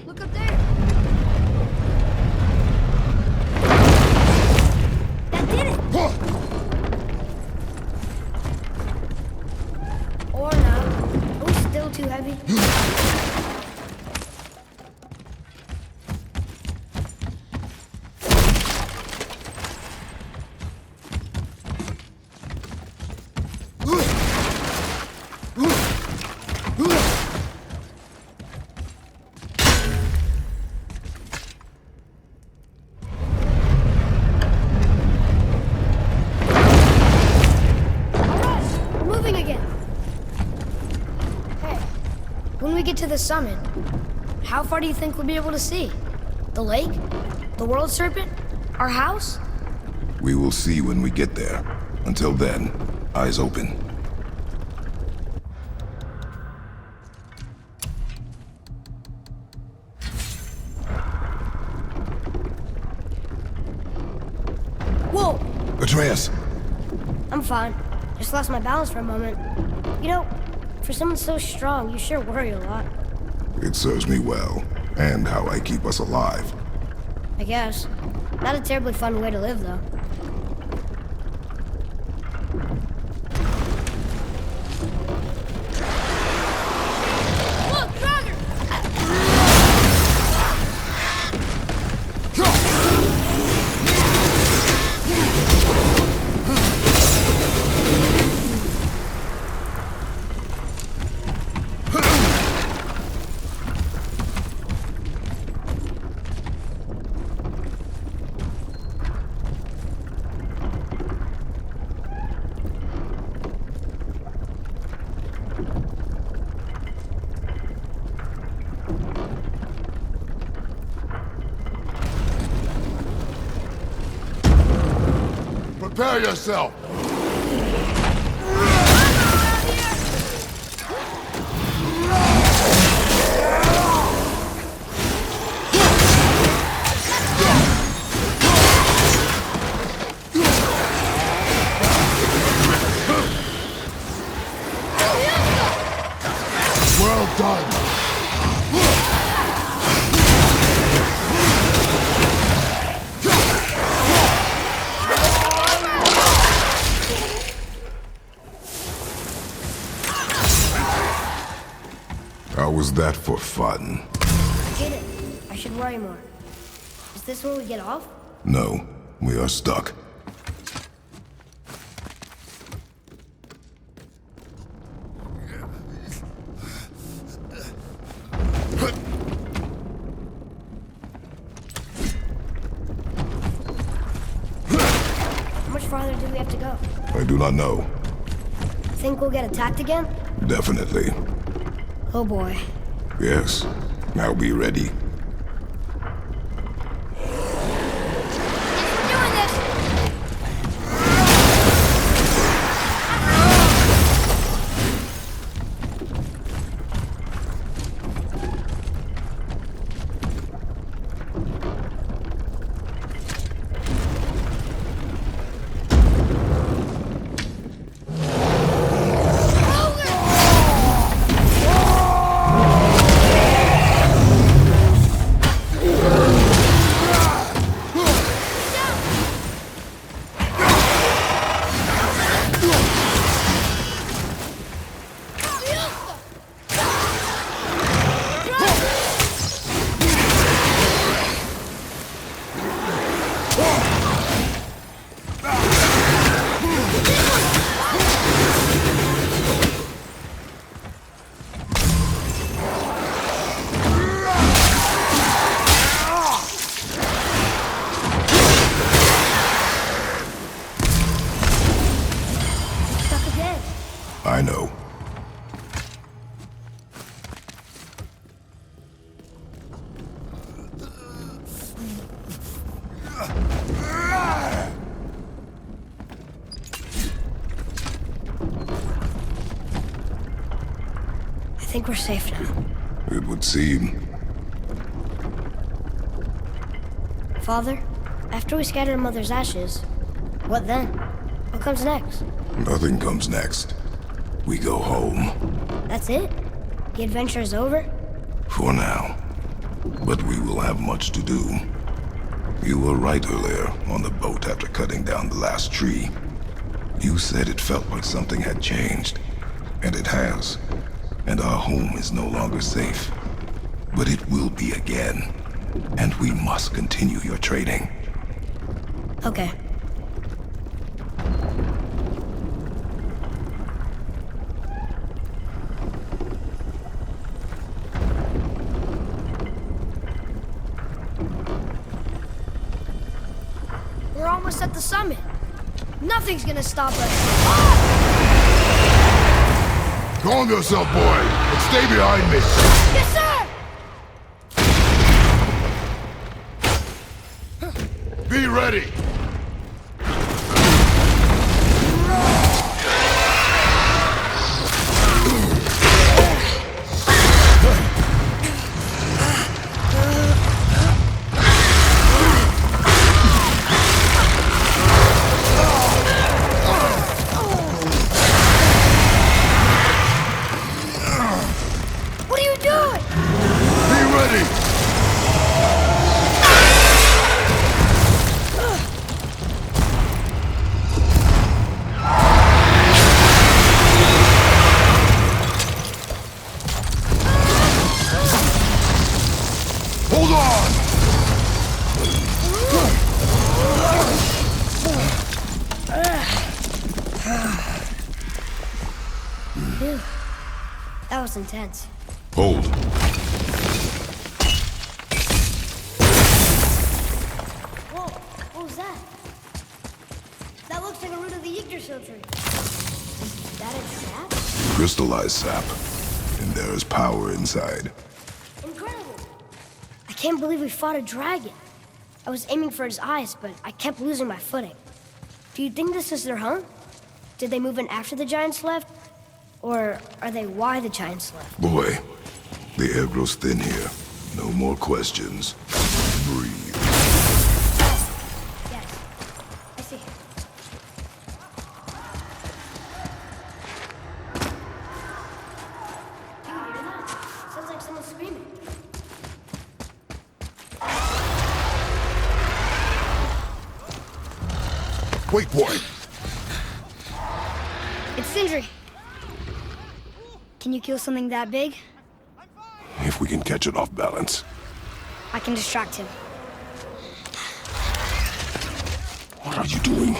Look up there. That did it. Or not. It was still too heavy. When we get to the summit, how far do you think we'll be able to see? The lake? The world serpent? Our house? We will see when we get there. Until then, eyes open. Whoa! Atreus! I'm fine. Just lost my balance for a moment. You know, for someone so strong, you sure worry a lot. It serves me well, and how I keep us alive. I guess. Not a terribly fun way to live, though. Look, Draugr! Prepare yourself! Well done! How was that for fun? I get it. I should worry more. Is this where we get off? No, we are stuck. How much farther do we have to go? I do not know. Think we'll get attacked again? Definitely. Oh boy. Yes. Now be ready. I know. I think we're safe now. It would seem. Father, after we scatter Mother's ashes, what then? What comes next? Nothing comes next. We go home. That's it? The adventure is over? For now. But we will have much to do. You were right earlier on the boat after cutting down the last tree. You said it felt like something had changed. And it has. And our home is no longer safe. But it will be again. And we must continue your trading. Okay. We're almost at the summit. Nothing's gonna stop us. Calm yourself, boy, and stay behind me. Yes, sir! Be ready. What are you doing? Be ready. Hold on. Phew. That was intense. Hold. Whoa, what was that? That looks like a root of the Yggdrasil tree. Is that its sap? Crystallized sap. And there is power inside. Incredible! I can't believe we fought a dragon. I was aiming for his eyes, but I kept losing my footing. Do you think this is their home? Did they move in after the giants left? Or are they why the giants left? Boy, the air grows thin here. No more questions. Breathe. Yes, I see. Do you hear that? Sounds like someone screaming. Wait, boy. It's Sindri. Can you kill something that big? If we can catch it off balance. I can distract him. What are you doing?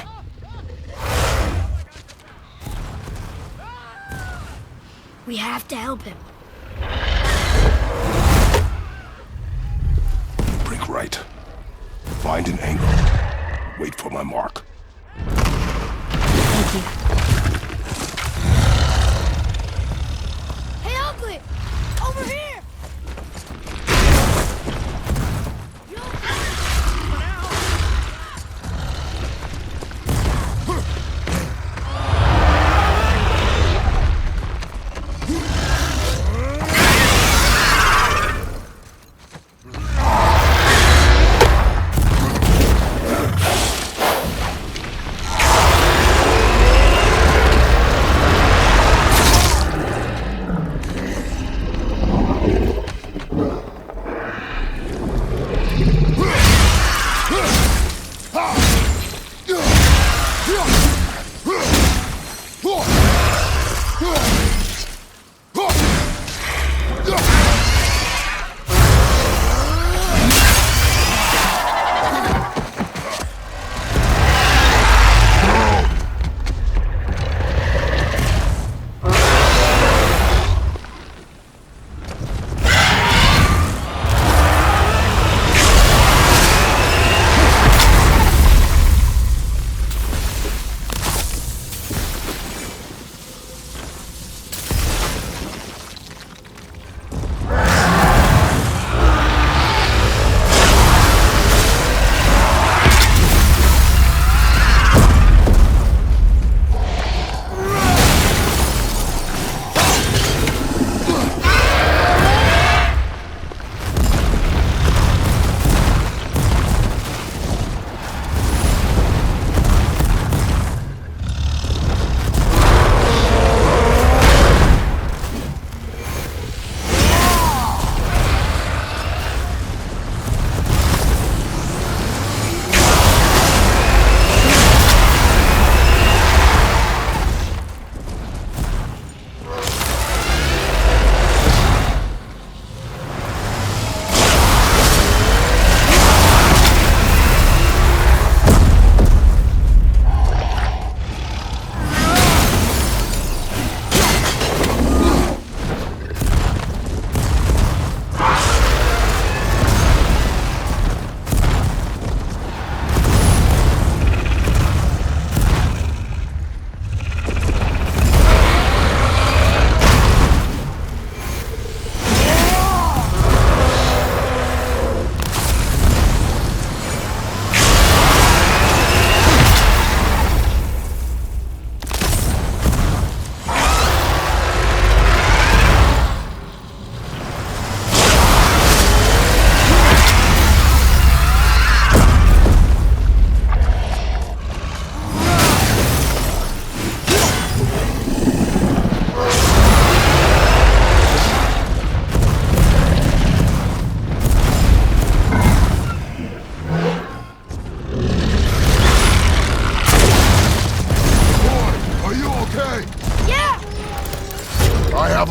We have to help him. Break right. Find an angle. Wait for my mark. Thank you. Hey, Ugly! Over here!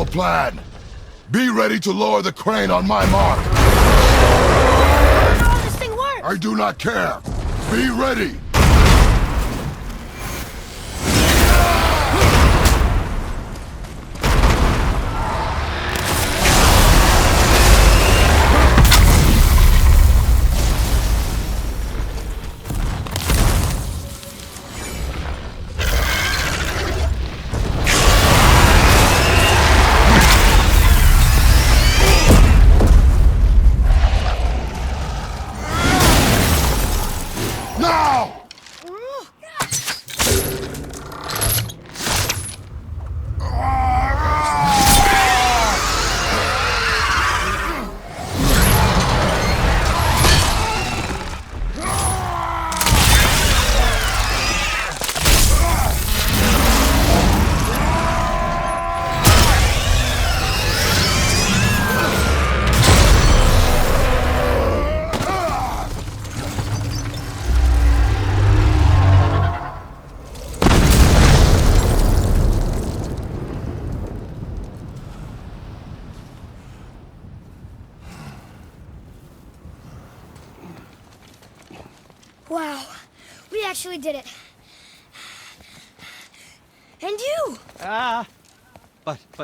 plan. Be ready to lower the crane on my mark. How will this thing work? I do not care. Be ready. Now! Wow, we actually did it. And you!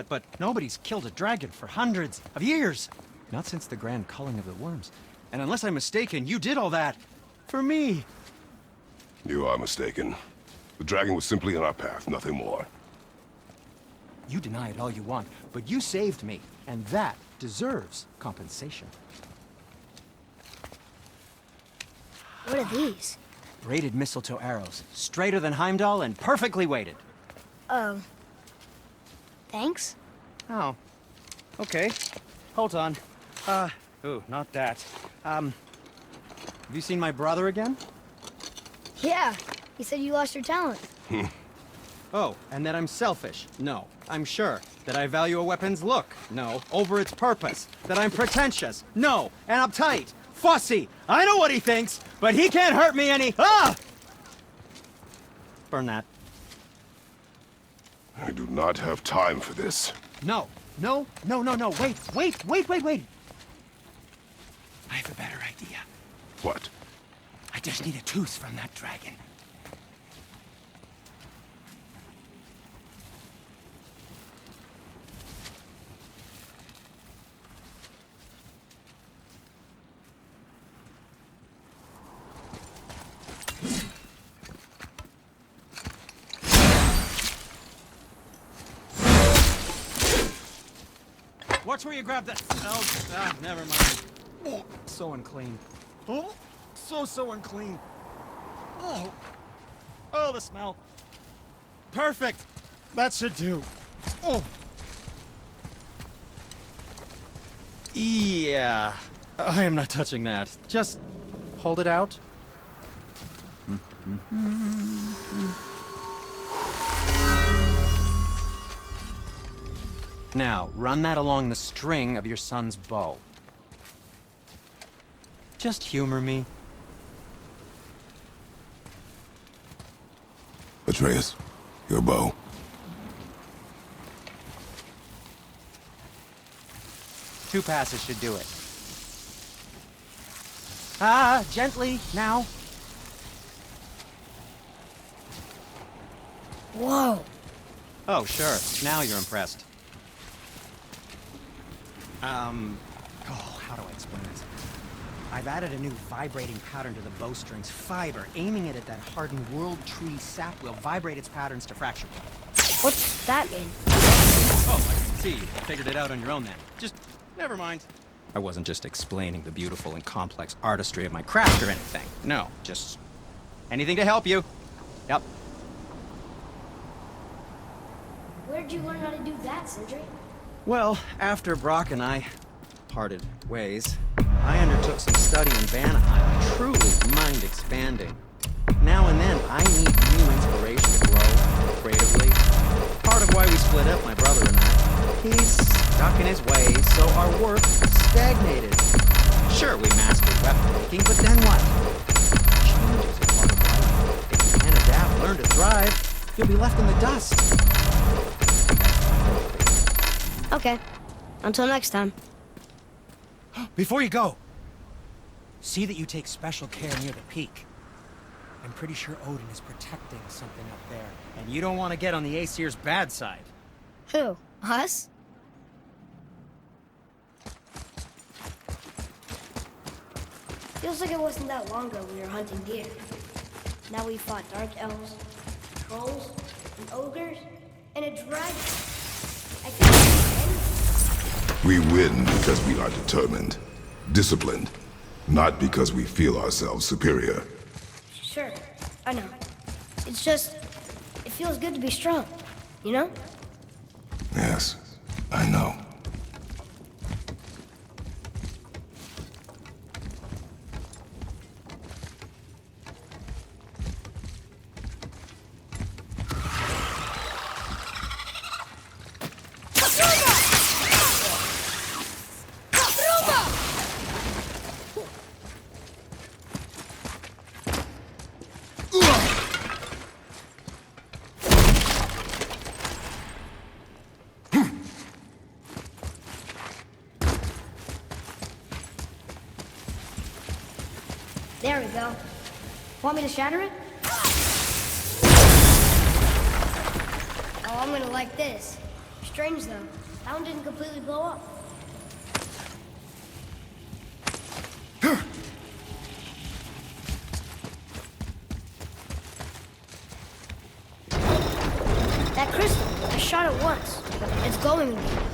But nobody's killed a dragon for hundreds of years. Not since the grand culling of the worms. And unless I'm mistaken, you did all that for me. You are mistaken. The dragon was simply in our path, nothing more. You deny it all you want, but you saved me, and that deserves compensation. What are these? Braided mistletoe arrows, straighter than Heimdall and perfectly weighted. Oh. Thanks? Oh. Okay. Hold on. Ooh, not that. Have you seen my brother again? Yeah, he said you lost your talent. Oh, and that I'm selfish? No, I'm sure. That I value a weapon's look? No, over its purpose. That I'm pretentious? No, and uptight. Fussy! I know what he thinks, but he can't hurt me any— Ah! Burn that. I do not have time for this. No. Wait. I have a better idea. What? I just need a tooth from that dragon. Watch where you grab that. Oh, never mind. Oh, so unclean. Oh, so unclean. Oh, the smell. Perfect. That should do. Oh. Yeah. I am not touching that. Just hold it out. Now, run that along the string of your son's bow. Just humor me. Atreus, your bow. Two passes should do it. Gently, now. Whoa. Oh, sure. Now you're impressed. How do I explain this? I've added a new vibrating pattern to the bowstring's fiber. Aiming it at that hardened world tree sap will vibrate its patterns to fracture point. What's that mean? Oh, I see. You figured it out on your own then. Just, never mind. I wasn't just explaining the beautiful and complex artistry of my craft or anything. No, just anything to help you. Yep. Where'd you learn how to do that, Sindri? Well, after Brock and I parted ways, I undertook some study in Vanaheim, truly mind-expanding. Now and then, I need new inspiration to grow creatively. Part of why we split up, my brother and I. He's stuck in his ways, so our work stagnated. Sure, we mastered weapon making, but then what? Change is a part of life. If you can't adapt, learn to thrive, you'll be left in the dust. Okay. Until next time. Before you go, see that you take special care near the peak. I'm pretty sure Odin is protecting something up there, and you don't want to get on the Aesir's bad side. Who? Us? Feels like it wasn't that long ago we were hunting deer. Now we fought dark elves, trolls, and ogres, and a dragon. I think We win because we are determined, disciplined, not because we feel ourselves superior. Sure, I know. It's just, it feels good to be strong, you know? Yes, I know. There we go. Want me to shatter it? Oh, I'm gonna like this. Strange though, that one didn't completely blow up. That crystal, I shot it once, but it's glowing again.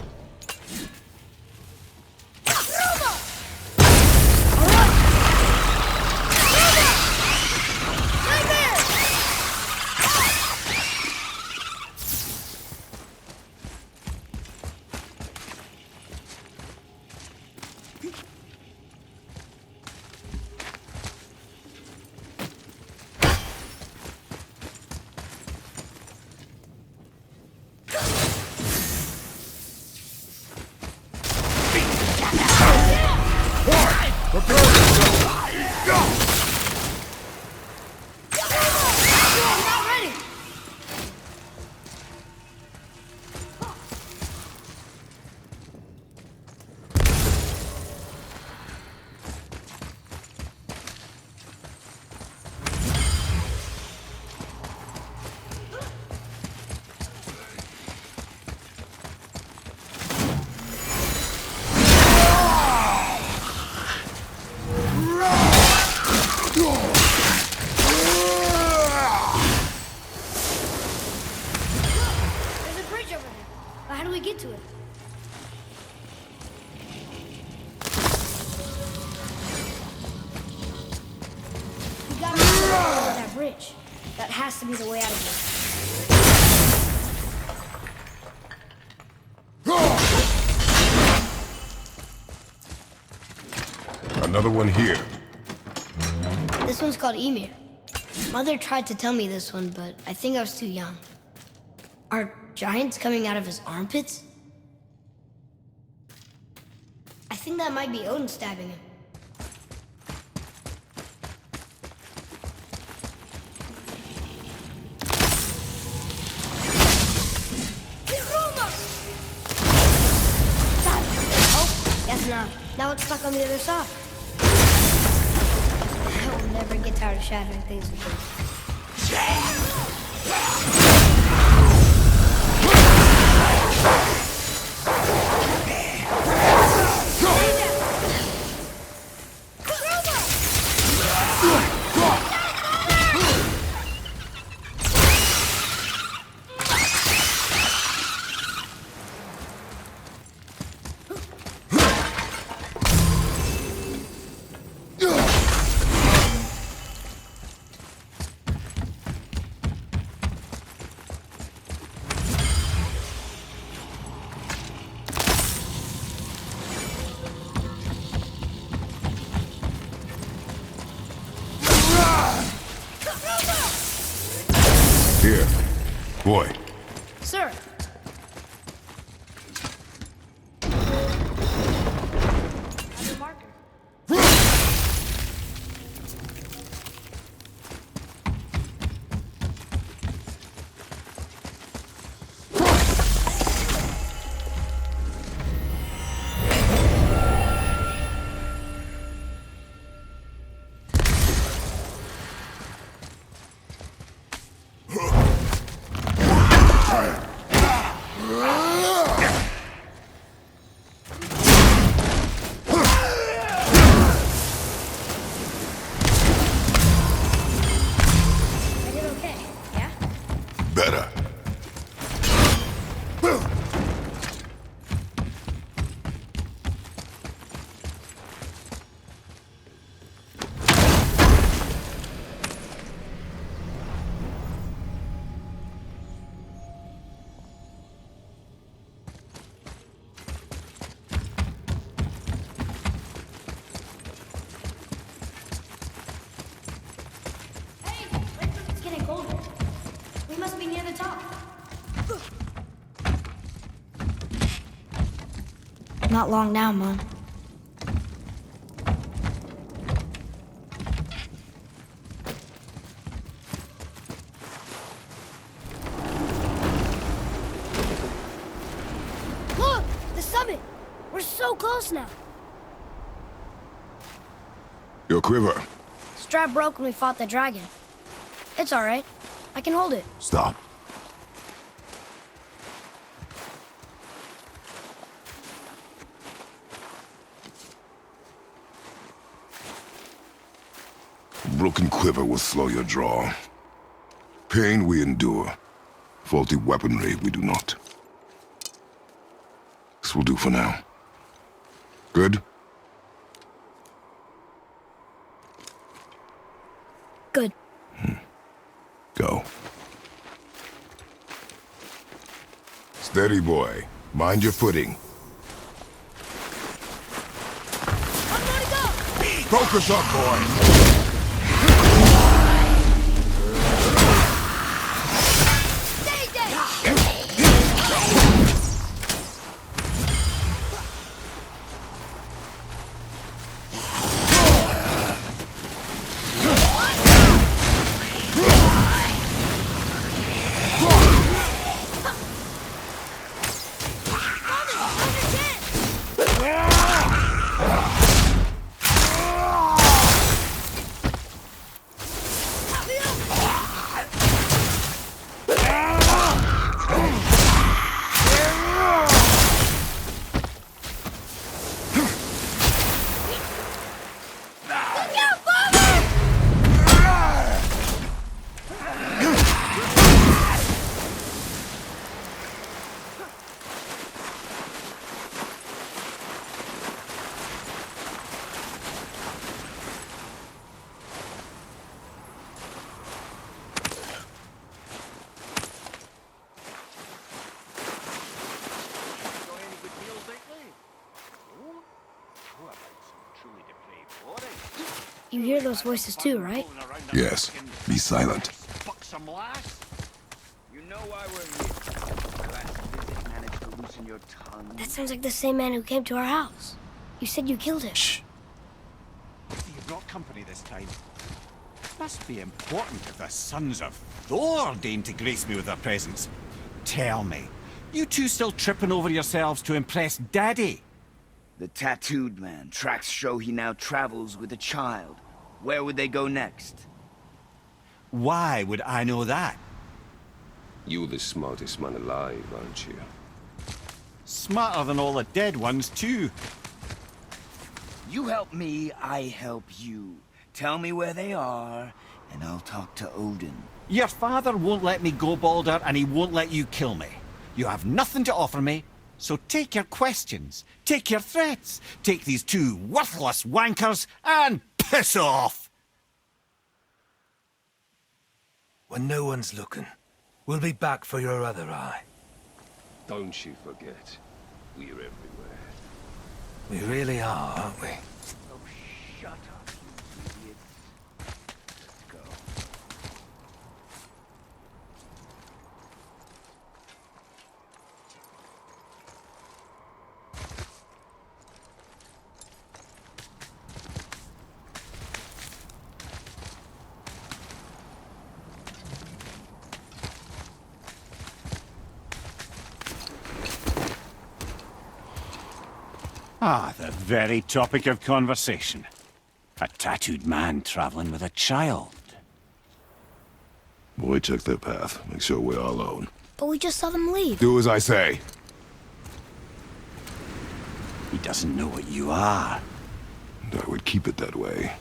But how do we get to it? We gotta get over that bridge. That has to be the way out of here. Another one here. This one's called Ymir. Mother tried to tell me this one, but I think I was too young. Are giants coming out of his armpits? I think that might be Odin stabbing him. Oh, guess not. Now it's stuck on the other side. I will never get tired of shattering things again. Here. Boy. Sir. That's a marker. Not long now, Mom. Look! The summit! We're so close now! Your quiver. Strap broke when we fought the dragon. It's alright. I can hold it. Stop. Broken quiver will slow your draw. Pain we endure. Faulty weaponry we do not. This will do for now. Good? Good. Go. Steady, boy. Mind your footing. One more to go! Focus up, boy! Stay dead! You hear those voices too, right? Yes. Be silent. You know why we're here. Last visit managed to loosen your tongue. That sounds like the same man who came to our house. You said you killed him. Shh. You've brought company this time. Must be important if the sons of Thor deign to grace me with their presence. Tell me, you two still tripping over yourselves to impress Daddy? The tattooed man. Tracks show he now travels with a child. Where would they go next? Why would I know that? You're the smartest man alive, aren't you? Smarter than all the dead ones, too. You help me, I help you. Tell me where they are, and I'll talk to Odin. Your father won't let me go, Baldur, and he won't let you kill me. You have nothing to offer me, so take your questions, take your threats, take these two worthless wankers, and piss off! When no one's looking, we'll be back for your other eye. Don't you forget, we're everywhere. We really are, aren't we? Oh, shut up, you idiots. Let's go. Ah, the very topic of conversation. A tattooed man traveling with a child. Boy, check their path. Make sure we're all alone. But we just saw them leave. Do as I say. He doesn't know what you are. And I would keep it that way.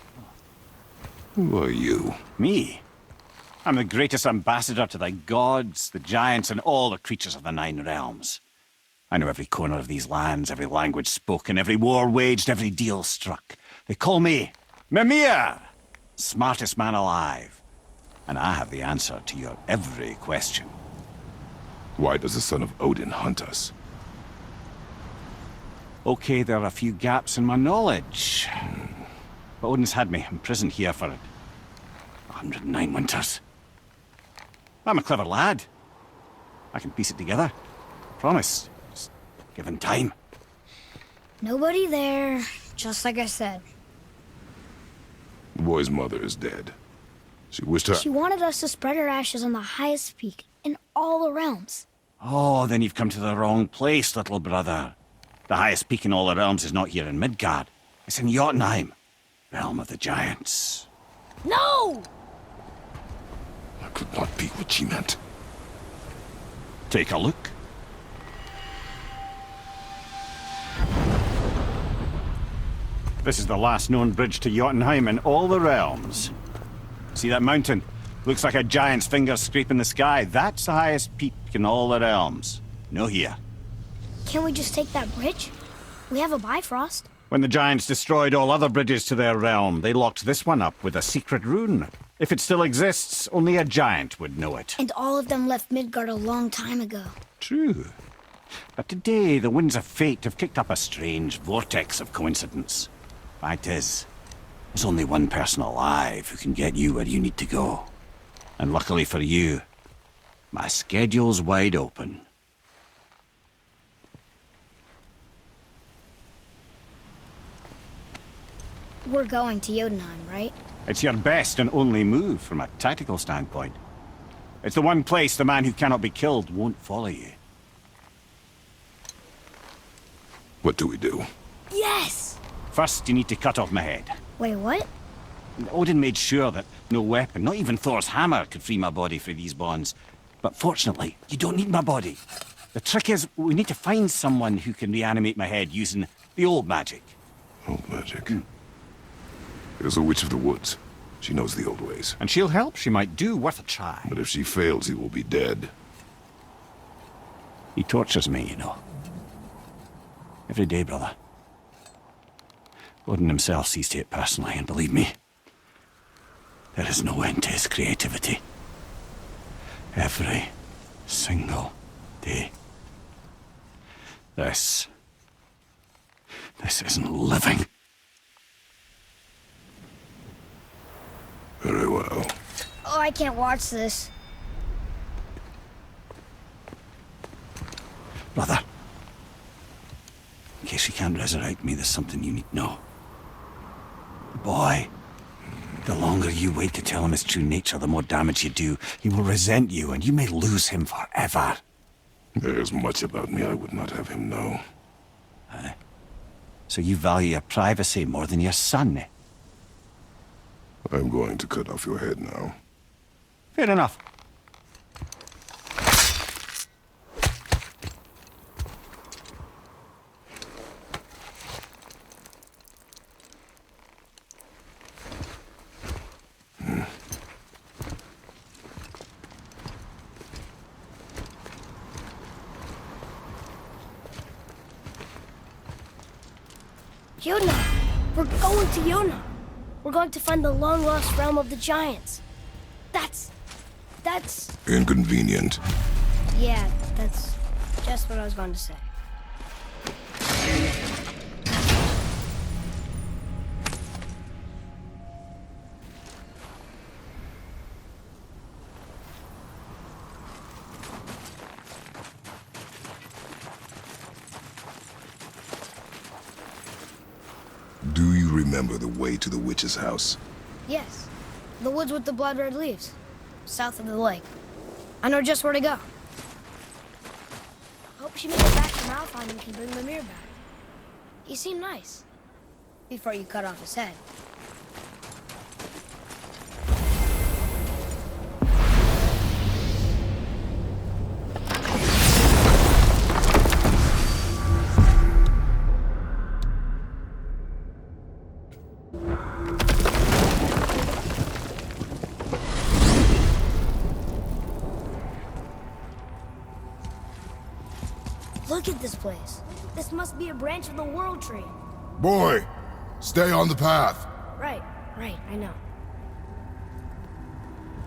Who are you? Me? I'm the greatest ambassador to the gods, the giants, and all the creatures of the Nine Realms. I know every corner of these lands, every language spoken, every war waged, every deal struck. They call me Mimir, smartest man alive. And I have the answer to your every question. Why does the son of Odin hunt us? Okay, there are a few gaps in my knowledge. But Odin's had me imprisoned here for 109 winters. I'm a clever lad. I can piece it together. Promise. Just given time. Nobody there, just like I said. The boy's mother is dead. She wished her... She wanted us to spread her ashes on the highest peak in all the realms. Oh, then you've come to the wrong place, little brother. The highest peak in all the realms is not here in Midgard. It's in Jotunheim, realm of the giants. No! That could not be what she meant. Take a look. This is the last known bridge to Jotunheim in all the realms. See that mountain? Looks like a giant's finger scraping the sky. That's the highest peak in all the realms. No here. Can't we just take that bridge? We have a Bifrost. When the giants destroyed all other bridges to their realm, they locked this one up with a secret rune. If it still exists, only a giant would know it. And all of them left Midgard a long time ago. True. But today, the winds of fate have kicked up a strange vortex of coincidence. Fact is, there's only one person alive who can get you where you need to go. And luckily for you, my schedule's wide open. We're going to Jotunheim, right? It's your best and only move from a tactical standpoint. It's the one place the man who cannot be killed won't follow you. What do we do? Yes! First, you need to cut off my head. Wait, what? Odin made sure that no weapon, not even Thor's hammer, could free my body from these bonds. But fortunately, you don't need my body. The trick is, we need to find someone who can reanimate my head using the old magic. Old magic? There's a witch of the woods. She knows the old ways. And she'll help. She might do. Worth a try. But if she fails, he will be dead. He tortures me, you know. Every day, brother. Odin himself sees to it personally, and believe me, there is no end to his creativity. Every single day. This isn't living. Very well. Oh, I can't watch this. Brother, in case you can't resurrect me, there's something you need to know. The boy, the longer you wait to tell him his true nature, the more damage you do. He will resent you, and you may lose him forever. There's much about me I would not have him know. So you value your privacy more than your son, eh? I'm going to cut off your head now. Fair enough. Jotunheim! We're going to Jotunheim! We're going to find the long-lost realm of the giants. That's... Inconvenient. Yeah, that's just what I was going to say. Do you remember the way to the witch's house? Yes. The woods with the blood-red leaves. South of the lake. I know just where to go. Hope she made it back to Malphite and can bring Mimir back. He seemed nice. Before you cut off his head. Look at this place. This must be a branch of the World Tree. Boy, stay on the path. Right, I know.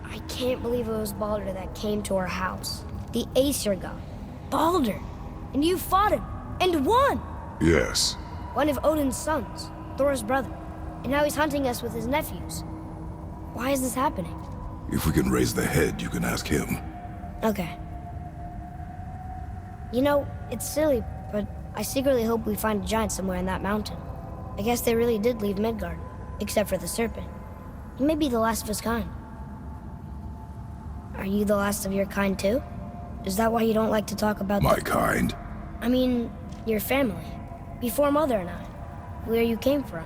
I can't believe it was Baldur that came to our house. The Aesir god. Baldur! And you fought him, and won! Yes. One of Odin's sons, Thor's brother. And now he's hunting us with his nephews. Why is this happening? If we can raise the head, you can ask him. Okay. You know, it's silly, but I secretly hope we find a giant somewhere in that mountain. I guess they really did leave Midgard, except for the serpent. He may be the last of his kind. Are you the last of your kind too? Is that why you don't like to talk about My kind? I mean, your family. Before Mother and I. Where you came from.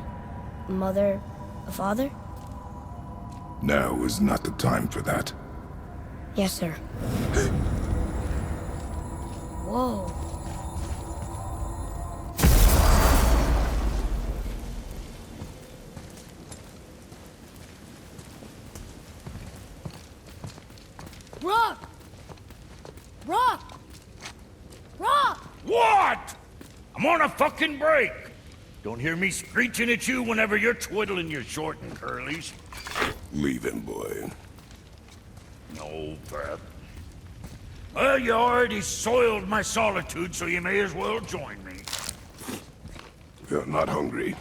Mother, a father? Now is not the time for that. Yes, sir. Whoa. Rock! Rock! Rock! What? I'm on a fucking break. Don't hear me screeching at you whenever you're twiddling your short and curlies. Leave him, boy. No, Pep. Well, you already soiled my solitude, so you may as well join me. You're not hungry.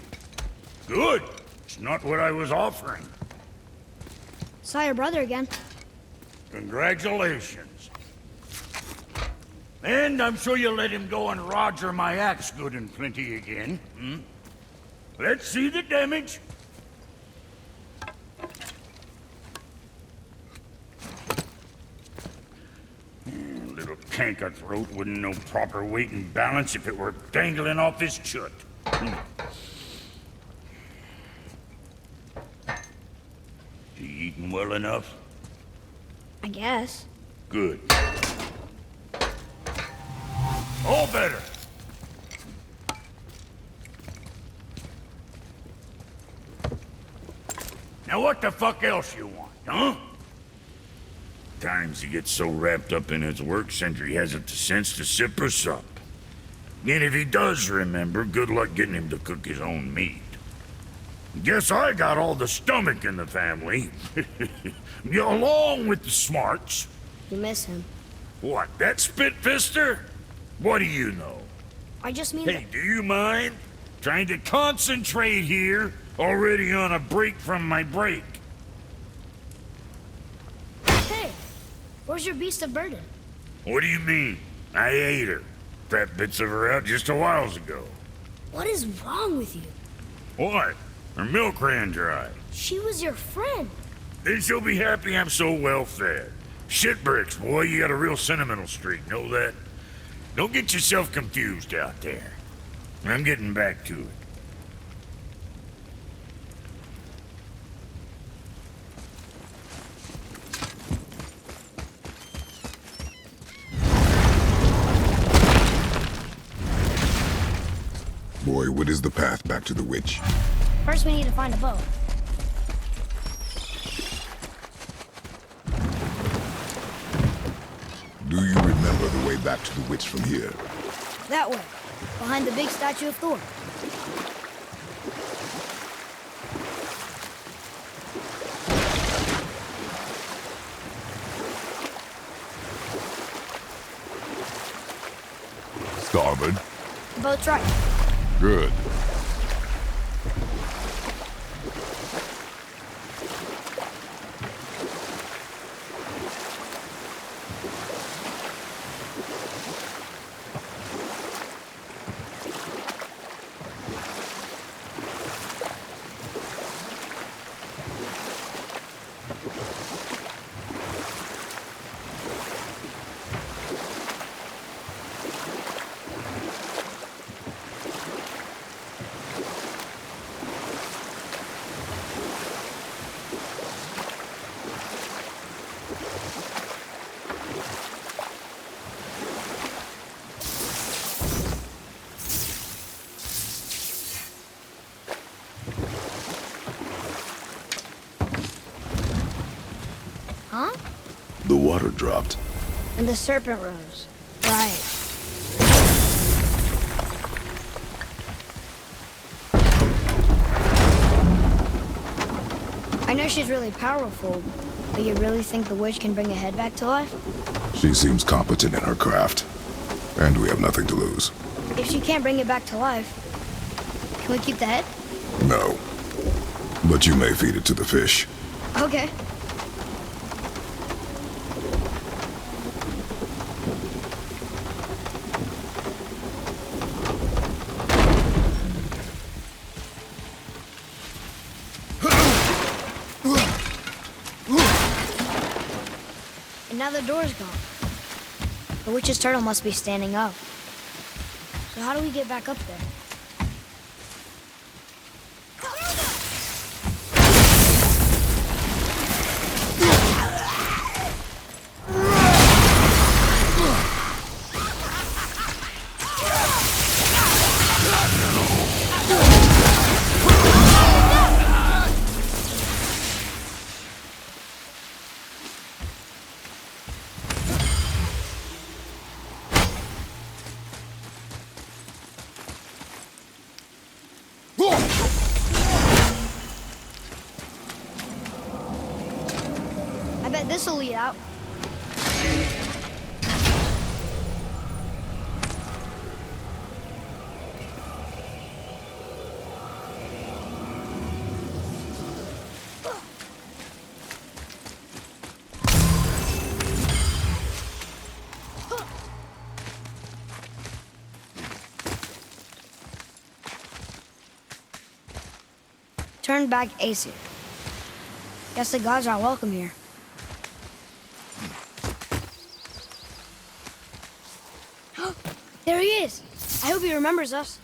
Good. It's not what I was offering. Saw your brother again. Congratulations. And I'm sure you'll let him go and Roger my axe good and plenty again. Hmm? Let's see the damage. Little canker throat wouldn't know proper weight and balance if it were dangling off his chut. You eating well enough? I guess. Good. All better. Now what the fuck else you want, huh? Times he gets so wrapped up in his work, Sentry hasn't the sense to sip or sup. And if he does remember, good luck getting him to cook his own meat. Guess I got all the stomach in the family. Along with the smarts. You miss him. What, that spit-fister? What do you know? I just mean Hey, do you mind? Trying to concentrate here, already on a break from my break. Hey, where's your beast of burden? What do you mean? I ate her. Fat bits of her out just a while ago. What is wrong with you? What? Her milk ran dry. She was your friend. Then she'll be happy I'm so well fed. Shit bricks, boy, you got a real sentimental streak, know that? Don't get yourself confused out there. I'm getting back to it. Boy, what is the path back to the witch? First we need to find a boat. Do you remember the way back to the witch from here? That way, behind the big statue of Thor. Starboard. The boat's right. Good. Huh? The water dropped. And the serpent rose. Right. I know she's really powerful, but you really think the witch can bring a head back to life? She seems competent in her craft. And we have nothing to lose. If she can't bring it back to life, can we keep the head? No. But you may feed it to the fish. Okay. And now the door's gone. The witch's turtle must be standing up. So how do we get back up there? I bet this'll lead out. Turn back Aesir. Guess the gods aren't welcome here. There he is! I hope he remembers us.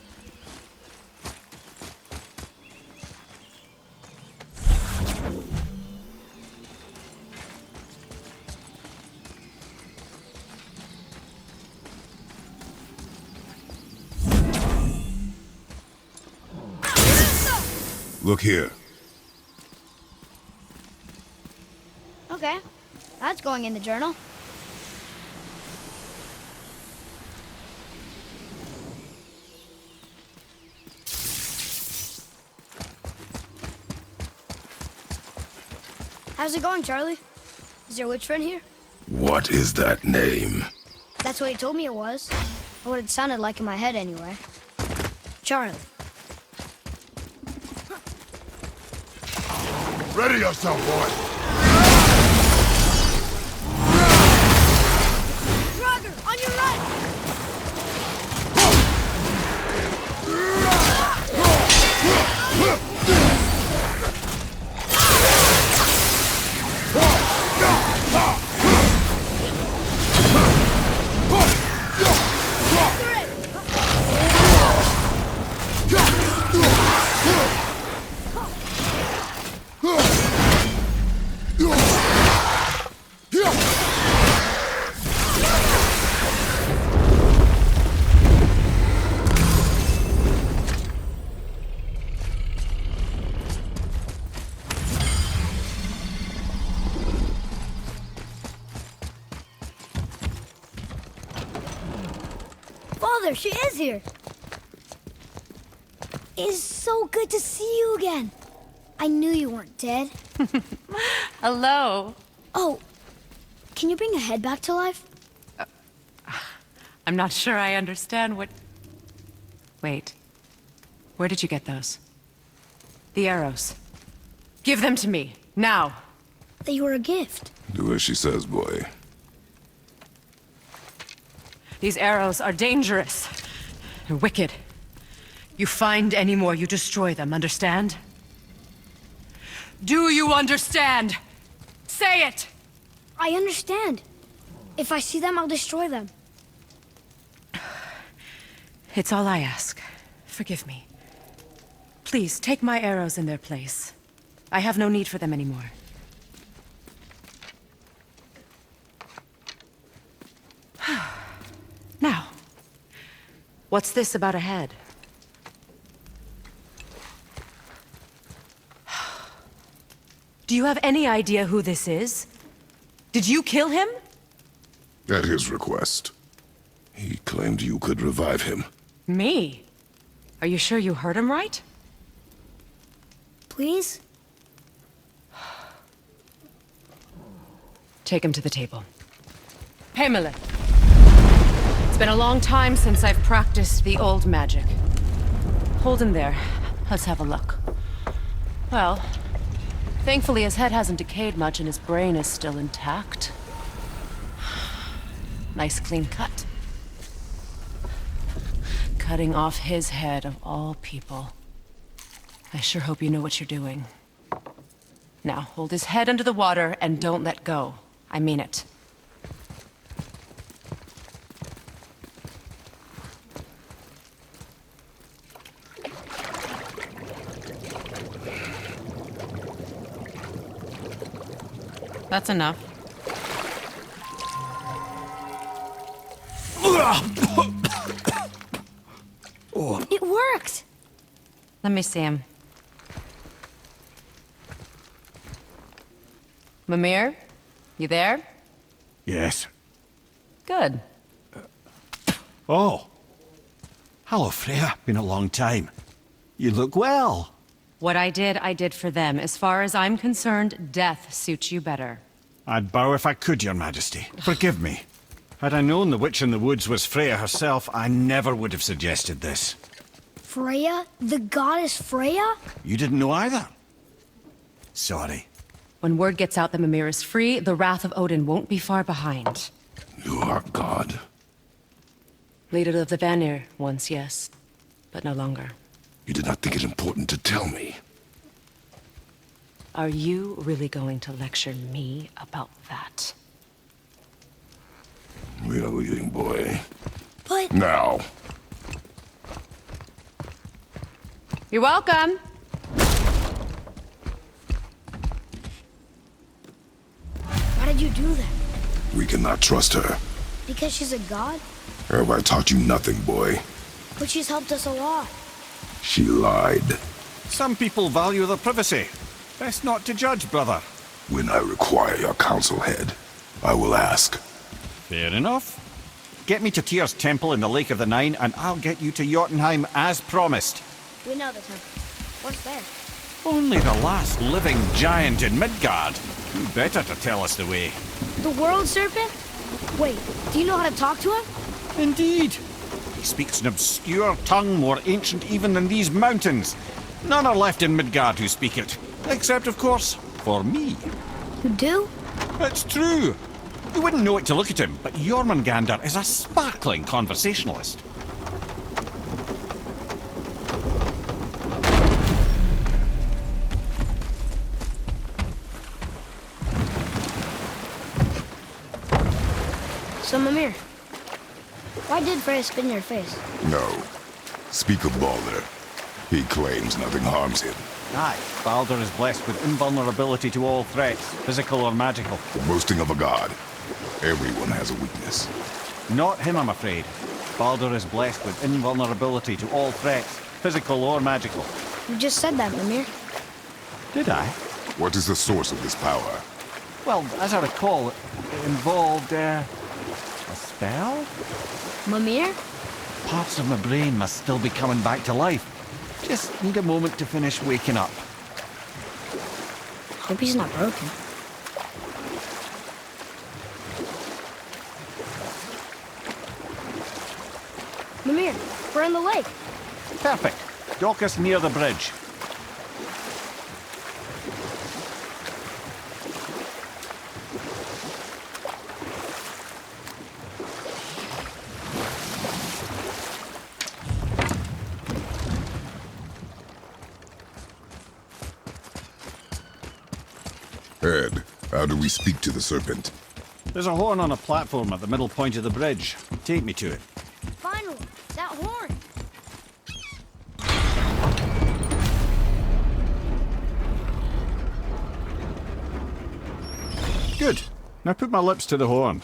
Look here. Okay, that's going in the journal. How's it going, Charlie? Is your witch friend here? What is that name? That's what he told me it was. Or what it sounded like in my head, anyway. Charlie. Ready yourself, boy! Draugr, on your right! Father, she is here. It is so good to see you again. I knew you weren't dead. Hello. Oh, can you bring a head back to life? I'm not sure I understand what... Wait. Where did you get those? The arrows. Give them to me, now. They were a gift. Do as she says, boy. These arrows are dangerous. They're wicked. You find any more, you destroy them, understand? Do you understand? Say it! I understand. If I see them, I'll destroy them. It's all I ask. Forgive me. Please, take my arrows in their place. I have no need for them anymore. Now, what's this about a head? Do you have any idea who this is? Did you kill him? At his request. He claimed you could revive him. Me? Are you sure you heard him right? Please? Take him to the table. Heimele. It's been a long time since I've practiced the old magic. Hold him there. Let's have a look. Well, thankfully his head hasn't decayed much and his brain is still intact. Nice clean cut. Cutting off his head of all people. I sure hope you know what you're doing. Now, hold his head under the water and don't let go. I mean it. That's enough. It worked! Let me see him. Mimir? You there? Yes. Good. Oh. Hello, Freya. Been a long time. You look well. What I did for them. As far as I'm concerned, death suits you better. I'd bow if I could, Your Majesty. Forgive me. Had I known the witch in the woods was Freya herself, I never would have suggested this. Freya? The goddess Freya? You didn't know either? Sorry. When word gets out that Mimir is free, the wrath of Odin won't be far behind. You are God. Leader of the Vanir, once, yes. But no longer. You did not think it important to tell me. Are you really going to lecture me about that? We are leaving, boy. But... Now. You're welcome! Why did you do that? We cannot trust her. Because she's a god? Have I taught you nothing, boy? But she's helped us a lot. She lied. Some people value their privacy. Best not to judge, brother. When I require your council head, I will ask. Fair enough. Get me to Tyr's temple in the Lake of the Nine, and I'll get you to Jotunheim as promised. We know the temple. What's there? Only the last living giant in Midgard. Who better to tell us the way? The World Serpent? Wait, do you know how to talk to him? Indeed. He speaks an obscure tongue more ancient even than these mountains. None are left in Midgard who speak it. Except, of course, for me. You do? It's true. You wouldn't know it to look at him, but Jormungandr is a sparkling conversationalist. So, Mimir, why did Freya spit in your face? No. Speak of Baldur. He claims nothing harms him. Aye, Baldur is blessed with invulnerability to all threats, physical or magical. The boasting of a god. Everyone has a weakness. Not him, I'm afraid. Baldur is blessed with invulnerability to all threats, physical or magical. You just said that, Mimir. Did I? What is the source of this power? Well, as I recall, it involved, a spell? Mimir? Parts of my brain must still be coming back to life. Just need a moment to finish waking up. Hope he's not broken. Mimir, we're in the lake. Perfect. Dock us near the bridge. Ed, how do we speak to the serpent? There's a horn on a platform at the middle point of the bridge. Take me to it. Finally, that horn. Good. Now put my lips to the horn.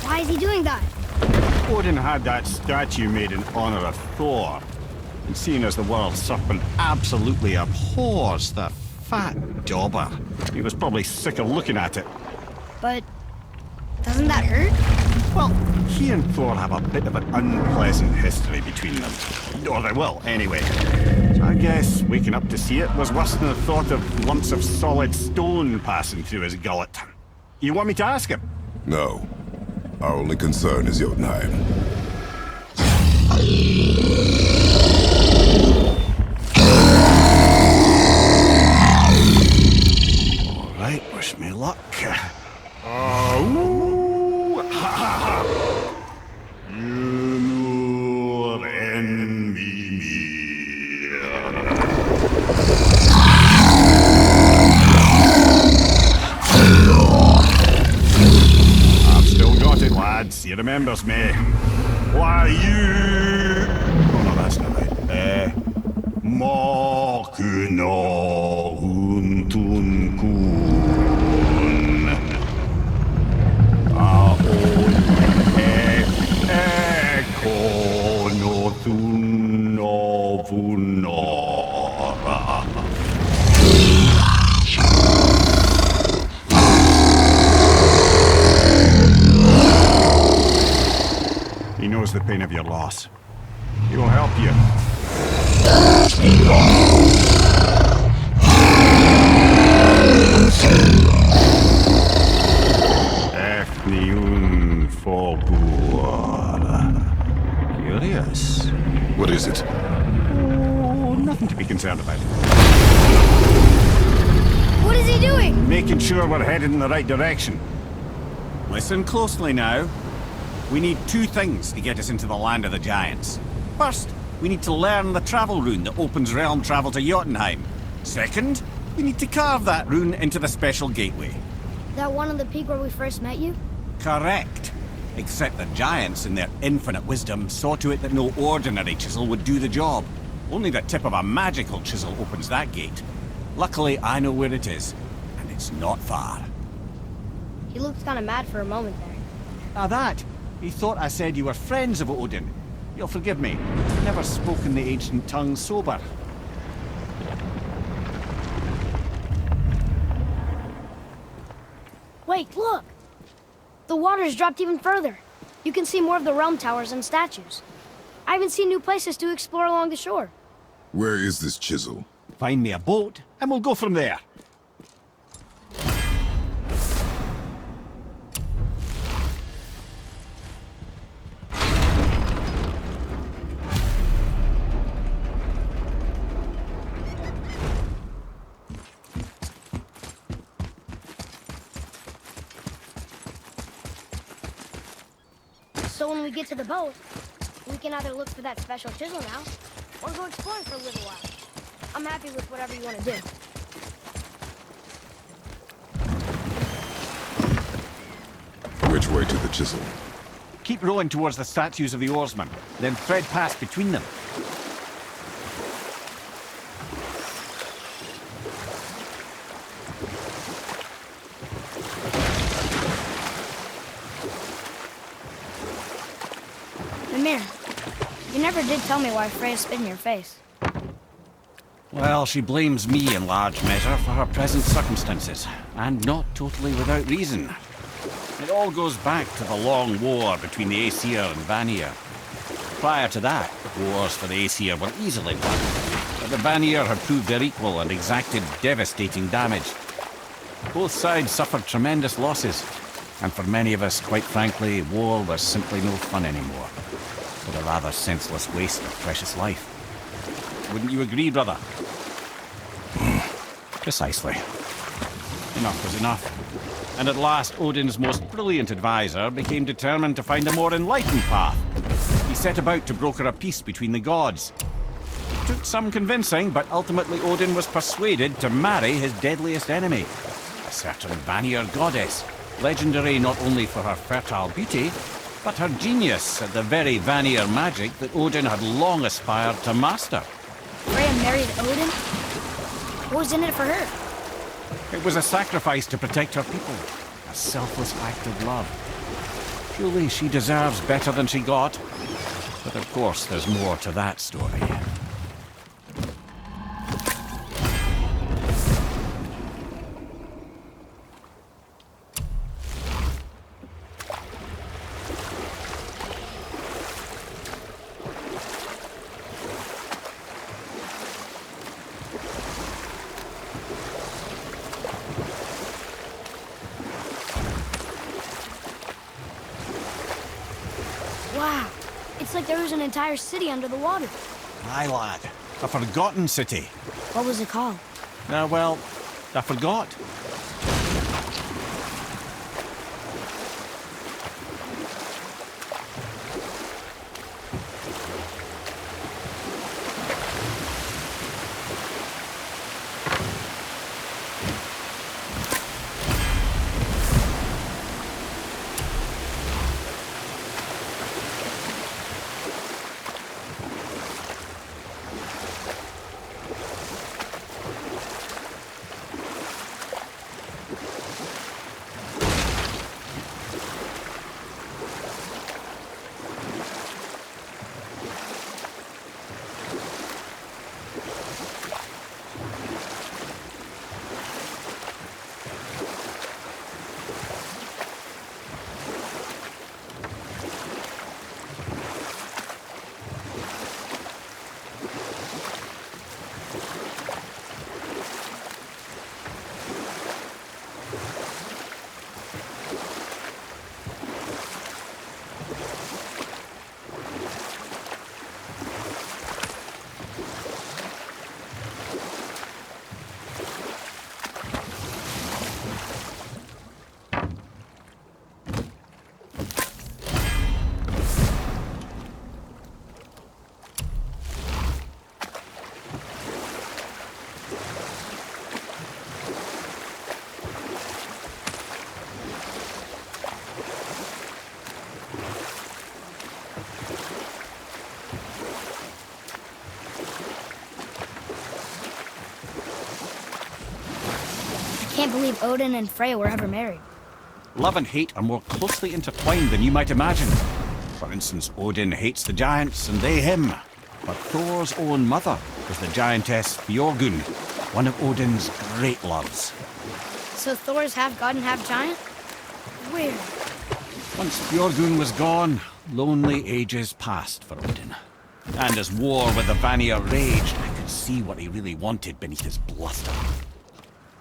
Why is he doing that? Odin had that statue made in honor of Thor. And seeing as the world serpent absolutely abhors that fat dauber, he was probably sick of looking at it. But doesn't that hurt? Well, he and Thor have a bit of an unpleasant history between them. Or they will, anyway. So I guess waking up to see it was worse than the thought of lumps of solid stone passing through his gullet. You want me to ask him? No. Our only concern is Jotunheim. All right, wish me luck. he remembers me. Why you... Oh no, that's not right. Mokuno Huntun Kun. Aon Eko no Vunora. He knows the pain of your loss. He will help you. Efniun Forbur. Curious. What is it? Oh, nothing to be concerned about. What is he doing? Making sure we're headed in the right direction. Listen closely now. We need two things to get us into the land of the Giants. First, we need to learn the travel rune that opens realm travel to Jotunheim. Second, we need to carve that rune into the special gateway. That one on the peak where we first met you? Correct. Except the Giants, in their infinite wisdom, saw to it that no ordinary chisel would do the job. Only the tip of a magical chisel opens that gate. Luckily, I know where it is, and it's not far. He looked kind of mad for a moment there. Now that, he thought I said you were friends of Odin. You'll forgive me. I've never spoken the ancient tongue sober. Wait, look! The water's dropped even further. You can see more of the realm towers and statues. I even see new places to explore along the shore. Where is this chisel? Find me a boat, and we'll go from there. So when we get to the boat, we can either look for that special chisel now, or go exploring for a little while. I'm happy with whatever you want to do. Which way to the chisel? Keep rowing towards the statues of the oarsmen, then thread past between them. Mimir, you never did tell me why Freya spit in your face. Well, she blames me in large measure for her present circumstances, and not totally without reason. It all goes back to the long war between the Aesir and Vanir. Prior to that, wars for the Aesir were easily won, but the Vanir had proved their equal and exacted devastating damage. Both sides suffered tremendous losses, and for many of us, quite frankly, war was simply no fun anymore. But a rather senseless waste of precious life. Wouldn't you agree, brother? Precisely. Enough was enough. And at last, Odin's most brilliant advisor became determined to find a more enlightened path. He set about to broker a peace between the gods. It took some convincing, but ultimately Odin was persuaded to marry his deadliest enemy, a certain Vanir goddess, legendary not only for her fertile beauty, but her genius at the very Vanir magic that Odin had long aspired to master. Freya married Odin? What was in it for her? It was a sacrifice to protect her people, a selfless act of love. Surely she deserves better than she got. But of course, there's more to that story. Wow, it's like there was an entire city under the water. Aye, lad. A forgotten city. What was it called? Well, I forgot. can't believe Odin and Freya were ever married. Love and hate are more closely intertwined than you might imagine. For instance, Odin hates the giants and they him. But Thor's own mother was the giantess Björgun, one of Odin's great loves. So Thor's half god and half giant? Weird. Once Björgun was gone, lonely ages passed for Odin. And as war with the Vanir raged, I could see what he really wanted beneath his bluster.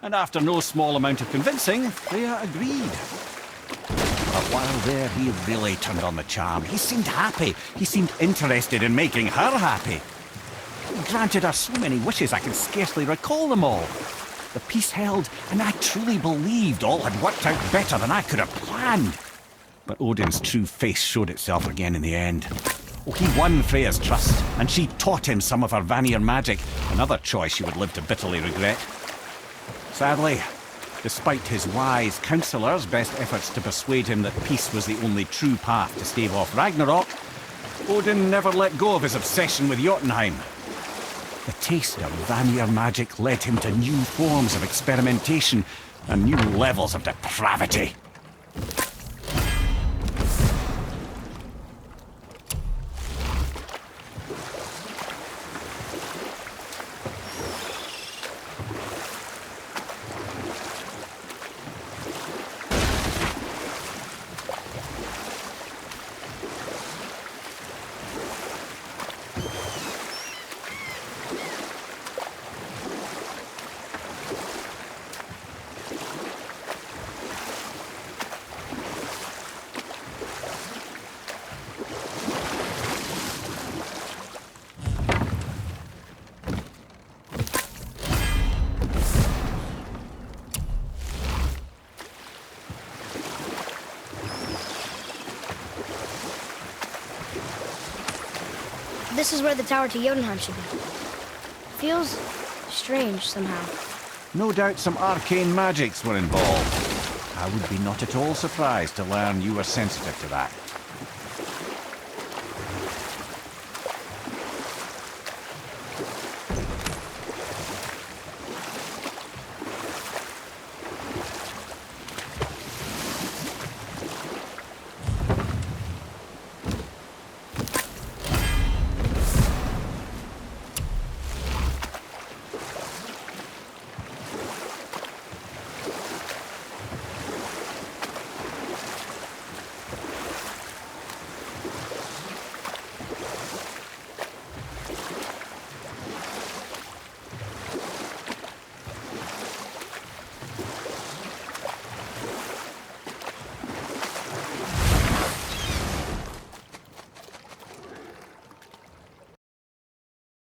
And after no small amount of convincing, Freya agreed. For a while there, he really turned on the charm. He seemed happy. He seemed interested in making her happy. He granted her so many wishes I can scarcely recall them all. The peace held, and I truly believed all had worked out better than I could have planned. But Odin's true face showed itself again in the end. Oh, he won Freya's trust, and she taught him some of her Vanir magic, another choice he would live to bitterly regret. Sadly, despite his wise counsellors' best efforts to persuade him that peace was the only true path to stave off Ragnarok, Odin never let go of his obsession with Jotunheim. The taste of Vanir magic led him to new forms of experimentation and new levels of depravity. This is where the tower to Jotunheim should be. Feels strange somehow. No doubt some arcane magics were involved. I would be not at all surprised to learn you were sensitive to that.